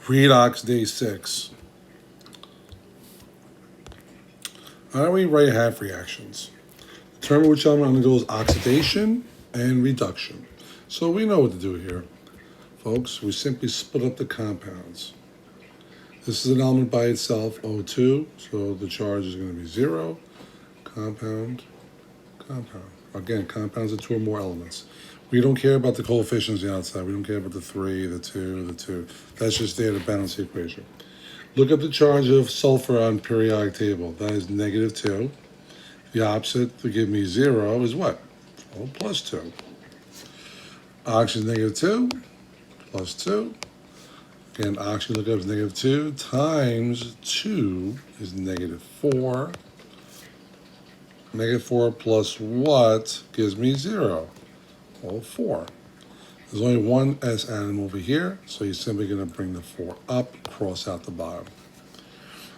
Redox day 6. How do we write half reactions? Determine which element undergoes oxidation and reduction. So we know what to do here, folks. We simply split up the compounds. This is an element by itself, O2, so the charge is going to be 0. Compound, compound. Again, compounds are 2 or more elements. We don't care about the coefficients on the outside. We don't care about the 3, the 2, the 2. That's just there to balance the equation. Look up the charge of sulfur on periodic table. That is -2. The opposite to give me 0 is what? Well, +2. Oxygen is -2, +2. Again, oxygen look up is -2 times 2 is -4. -4 plus what gives me 0? Well, 4. There's only one S atom over here, so you're simply going to bring the 4 up, cross out the bottom.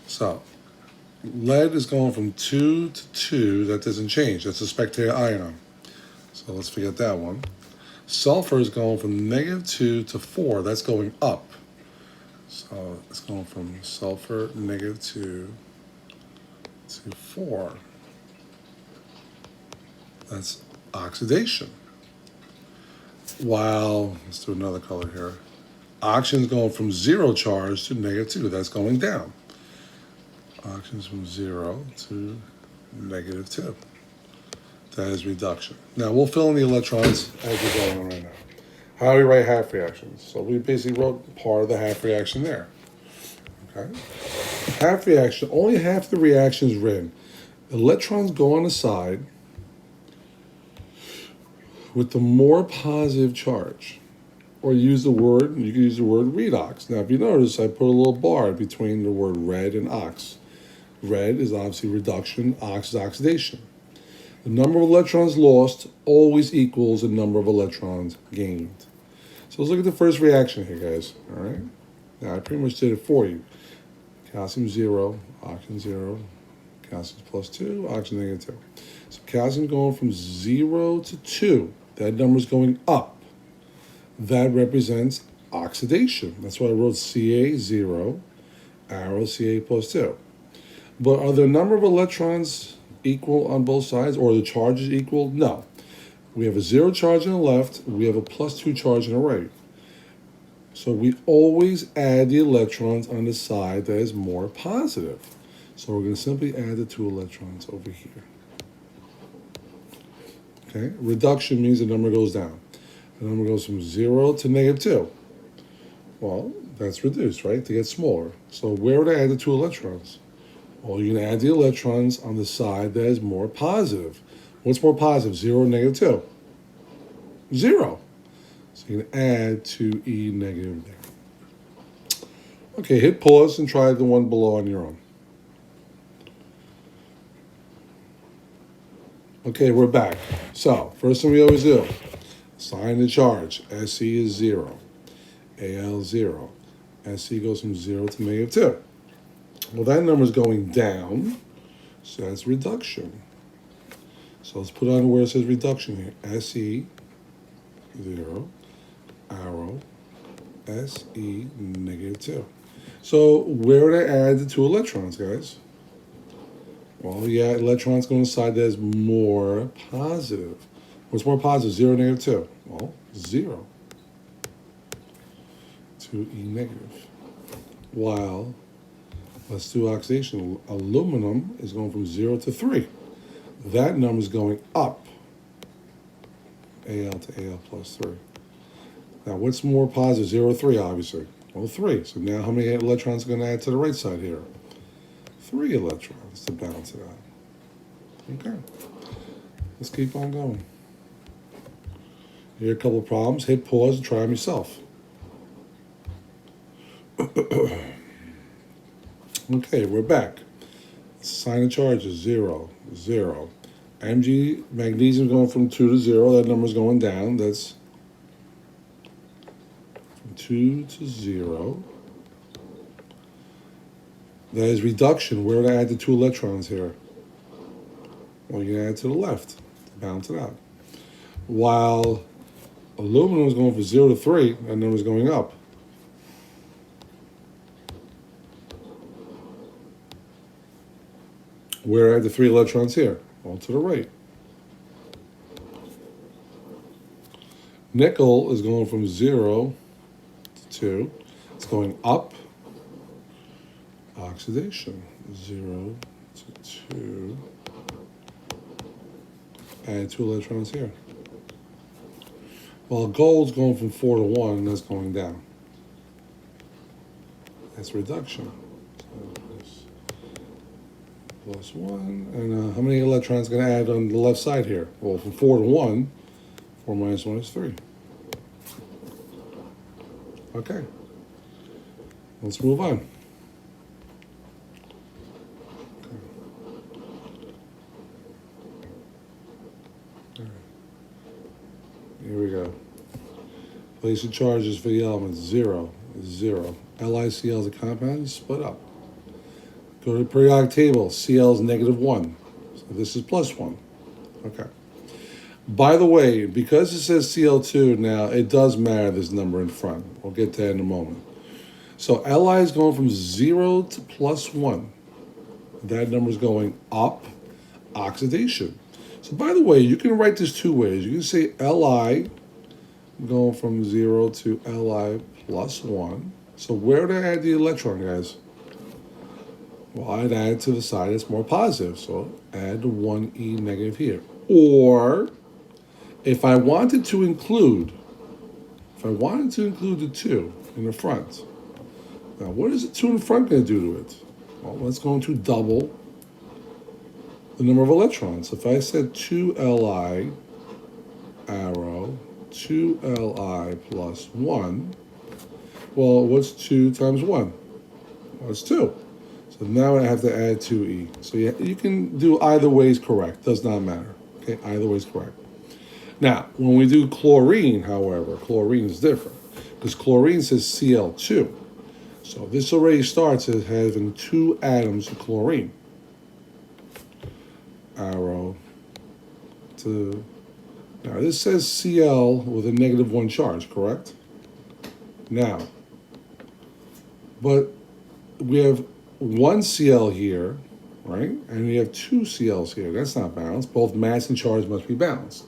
So, lead is going from 2 to 2. That doesn't change. That's a spectator ion. So let's forget that one. Sulfur is going from -2 to 4. That's going up. So it's going from sulfur -2 to 4. That's oxidation. While, let's do another color here. Oxygen's going from 0 charge to -2. That's going down. Oxygen's from 0 to -2. That is reduction. Now, we'll fill in the electrons as we're going on right now. How do we write half reactions? So we basically wrote part of the half reaction there. Okay? Half reaction, only half the reaction is written. Electrons go on the side with the more positive charge. Or you can use the word redox. Now, if you notice, I put a little bar between the word red and ox. Red is obviously reduction, ox is oxidation. The number of electrons lost always equals the number of electrons gained. So let's look at the first reaction here, guys. All right. Now, I pretty much did it for you. Calcium 0, oxygen 0, calcium +2, oxygen -2. So calcium going from 0 to 2. That number is going up. That represents oxidation. That's why I wrote Ca0, arrow Ca +2. But are the number of electrons equal on both sides, or the charges equal? No. We have a 0 charge on the left, we have a +2 charge on the right. So we always add the electrons on the side that is more positive. So we're going to simply add the 2 electrons over here. Okay, reduction means the number goes down. The number goes from 0 to -2. Well, that's reduced, right, to get smaller. So where would I add the 2 electrons? Well, you're going to add the electrons on the side that is more positive. What's more positive, 0 or -2? 0. So you're going to add 2e negative there. Okay, hit pause and try the one below on your own. Okay, we're back. So, first thing we always do, sign the charge. Se is 0. Al 0. Se goes from 0 to -2. Well, that number is going down, so that's reduction. So let's put on where it says reduction here. Se 0, arrow, Se -2. So where would I add the 2 electrons, guys? Well, yeah, electrons go inside that is more positive. What's more positive, 0 or -2? Well, 0. 2e negative. While, let's do oxidation. Aluminum is going from 0 to 3. That number is going up. Al to Al +3. Now, what's more positive, 0 or 3, obviously? Well, 3. So now how many electrons are going to add to the right side here? 3 electrons to balance it out. Okay. Let's keep on going. Here are a couple of problems. Hit pause and try them yourself. Okay, we're back. Sign of charge is 0, 0. Mg, magnesium going from 2 to 0. That number's going down. That's from 2 to 0. That is reduction. Where would I add the 2 electrons here? Well, you can add to the left to balance it out. While aluminum is going from 0 to 3, that number is going up. Where are the 3 electrons here? Well, to the right. Nickel is going from 0 to 2. It's going up. Oxidation. 0 to 2. And 2 electrons here. Well, gold's going from 4 to 1, and that's going down. That's reduction. So plus 1. And how many electrons going to add on the left side here? Well, from 4 to 1, 4 minus 1 is 3. Okay. Let's move on. Okay. All right. Here we go. Place of charges for the elements, 0, 0. LiCl is a compound, split up. Go to the periodic table, Cl is -1. So this is +1. Okay. By the way, because it says Cl2 now, it does matter this number in front. We'll get to that in a moment. So Li is going from 0 to +1. That number is going up, oxidation. So by the way, you can write this 2 ways. You can say Li going from 0 to Li +1. So where do I add the electron, guys? Well, I'd add to the side that's more positive. So add the 1e negative here. Or if I wanted to include the 2 in the front, now what is the 2 in the front going to do to it? Well, that's going to double the number of electrons. If I said 2Li arrow, 2Li plus 1, well, what's 2 times 1? Well, it's 2. So now I have to add 2e. So you can do either way is correct. Does not matter. Okay, either way is correct. Now, when we do chlorine, however, chlorine is different. Because chlorine says Cl2. So this already starts as having 2 atoms of chlorine. Arrow to... Now, this says Cl with a -1 charge, correct? Now, but we have 1 Cl here, right? And we have 2 Cls here. That's not balanced. Both mass and charge must be balanced.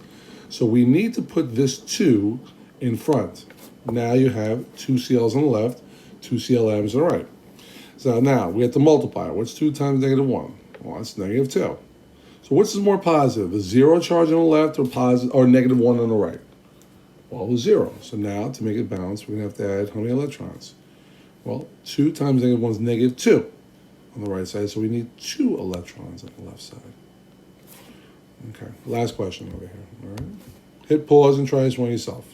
So we need to put this 2 in front. Now you have 2 Cls on the left, 2 Cl atoms on the right. So now we have to multiply. What's 2 times -1? Well, it's -2. So which is more positive, the 0 charge on the left or positive or -1 on the right? Well, the 0. So now to make it balanced, we're going to have to add how many electrons? Well, 2 times -1 is -2 on the right side, so we need 2 electrons on the left side. Okay, last question over here. All right, hit pause and try this one yourself.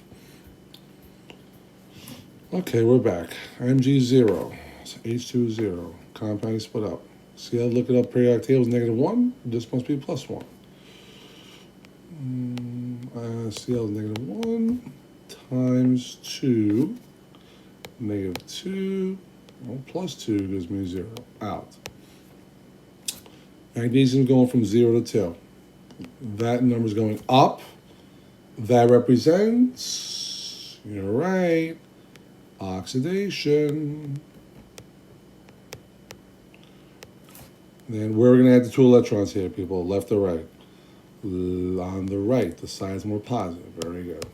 Okay, we're back. Mg0, so H2O, compound is split up. See how look it up, periodic table is -1. This must be +1. Cl is -1 times 2, -2. Well, +2 gives me 0. Out. Magnesium going from 0 to 2. That number is going up. That represents, you're right, oxidation. Then we're going to add the 2 electrons here, people, left or right. On the right, the side's more positive. Very good.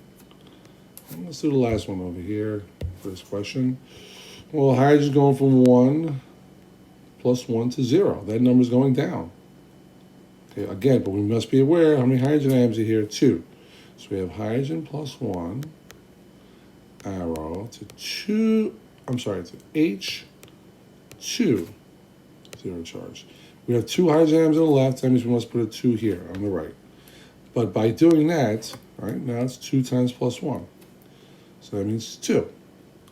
Let's do the last one over here for this question. Well, hydrogen's going from 1 plus 1 to 0. That number's going down. Okay, again, but we must be aware how many hydrogen atoms are here? 2. So we have hydrogen plus 1, arrow to 2, to H2, 0 charge. We have 2 hydrogen atoms on the left, that means we must put a 2 here on the right. But by doing that, right, now it's 2 times plus 1. So that means 2.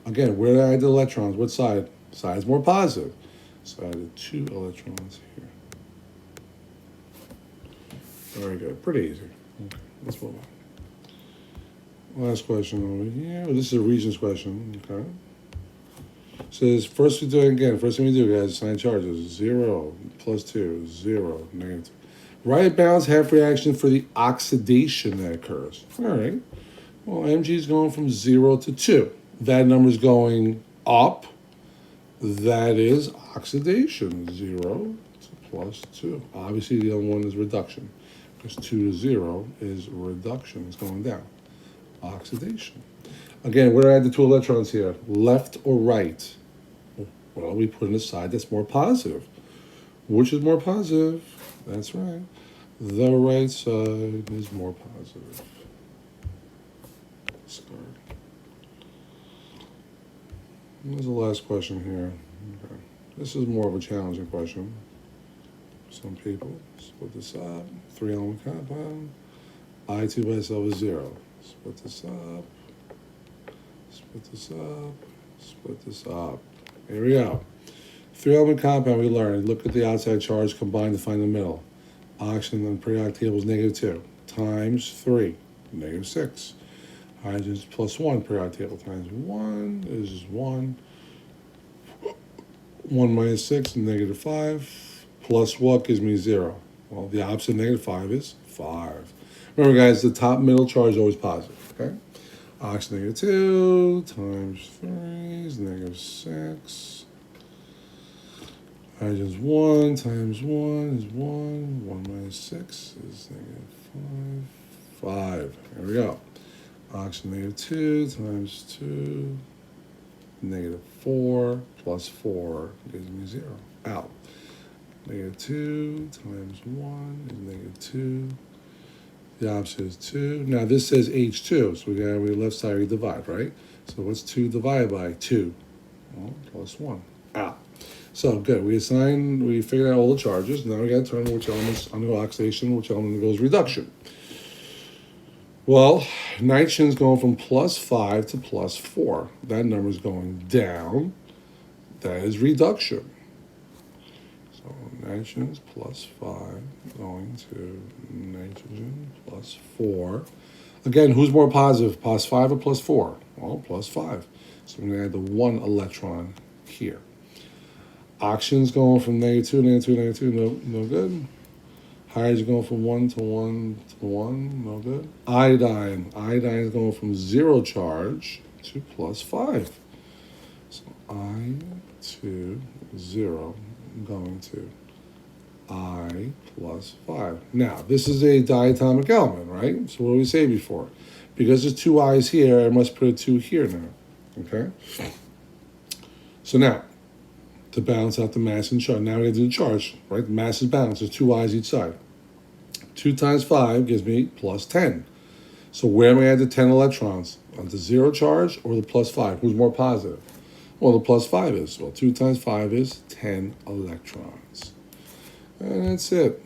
Again, where did I add the electrons? What side? Side's more positive. So I added 2 electrons here. Very good. Pretty easy. Okay, let's move on. Last question over here. This is a Regents question. Okay. Says first thing we do, guys, assign charges. 0 plus 2, 0, -2. Write balance half reaction for the oxidation that occurs. All right. Well, Mg is going from 0 to 2. That number is going up. That is oxidation. 0 to plus 2. Obviously, the other one is reduction, because 2 to 0 is reduction. It's going down. Oxidation. Again, where do I add the two electrons here? Left or right? Well, we put in a side that's more positive. Which is more positive? That's right. The right side is more positive. Start. Here's the last question here. Okay. This is more of a challenging question. Some people split this up. 3-element compound. I2 by itself is 0. Split this up. Split this up. Split this up. Here we go. 3-element compound we learned. Look at the outside charge combined to find the middle. Oxygen on the periodic table is -2 times 3, -6. Hydrogen is +1 periodic table times 1 is 1. 1 minus 6 is -5. Plus what gives me 0? Well, the opposite of -5 is 5. Remember, guys, the top middle charge is always positive, okay? Oxygen -2 times 3 is -6. Hydrogen's 1 times 1 is 1. 1 minus 6 is -5. 5. There we go. Oxygen -2 times 2, -4 plus 4 gives me 0. Out. -2 times 1 is -2. The opposite is 2. Now this says H2, so we got the left side we divide, right? So what's 2 divided by 2? Well, plus 1. Out. So good. We figured out all the charges. Now we got to determine which elements undergo oxidation, which element undergoes reduction. Well, nitrogen's going from +5 to +4. That number's going down. That is reduction. So nitrogen's +5 going to nitrogen +4. Again, who's more positive, +5 or +4? Well, +5. So I'm going to add the 1 electron here. Oxygen's going from -2, -2, no good. Hydrogen going from 1 to 1 to 1, no good. Iodine is going from 0 charge to +5. So I to 0 going to I +5. Now, this is a diatomic element, right? So what did we say before? Because there's 2 I's here, I must put a 2 here now, okay? So now, to balance out the mass and charge, now we got to do the charge, right? The mass is balanced, there's 2 I's each side. 2 times 5 gives me +10. So where am I add the 10 electrons? On the 0 charge or the +5? Who's more positive? Well, the +5 is. Well, 2 times 5 is 10 electrons. And that's it.